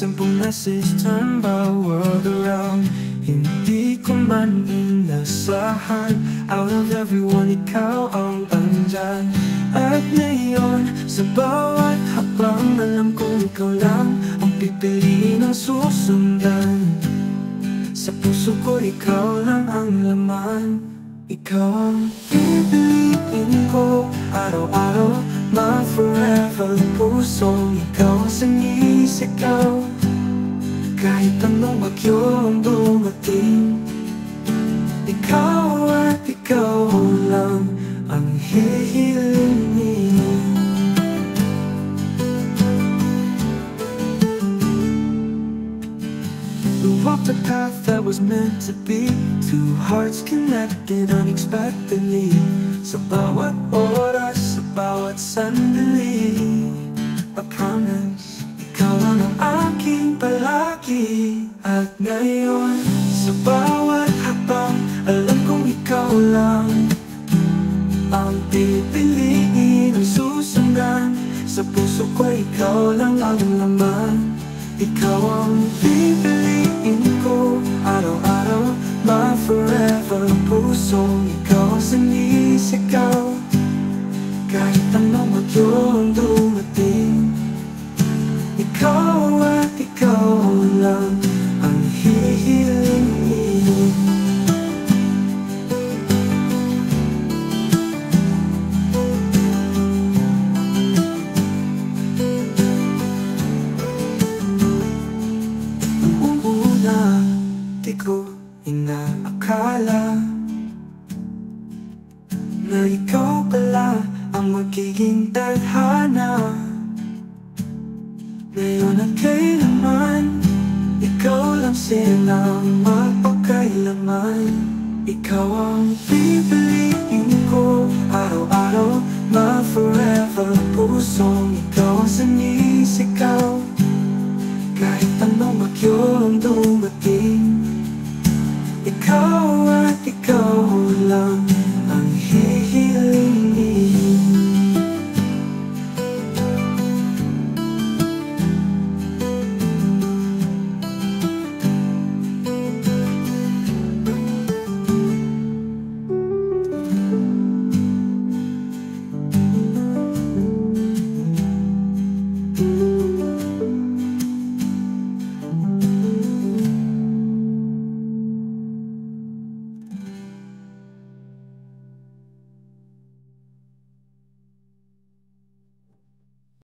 simple message turn the world around. Hindi ko man inasahan, out of everyone, ikaw ang andyan. At ngayon, sa bawat habang, alam kong ikaw lang ang pipiliin ng susundan. Sa puso ko, ikaw lang ang laman. Ikaw ang pipiliin ko araw-araw, my forever. Pusong ikaw ang sinisigaw, kahit anong bagyo ang dumating. Ikaw at ikaw lang ang hihilingin. We walked a path that was meant to be, two hearts connected unexpectedly. Sa bawat oras, sa bawat sandali, I promise, ikaw lang ang aking palagi. At ngayon, sa bawat habang, alam kong ikaw lang ang pipiliin ng susundan. Sa puso ko, ikaw lang ang laman. Ikaw ang pipiliin ko araw-araw, my forever. Pusong ikaw ang sinisigaw, kahit anong bagyo ang dumating. Ikaw at ikaw lang ang hihilingin. Di ko inaakala na ikaw pala ang magiging tadhana. Ngayon at kailanman, ikaw lang silang magpakailaman. Ikaw ang pipiliin ko araw-araw, my forever. Pusong ikaw ang sanib.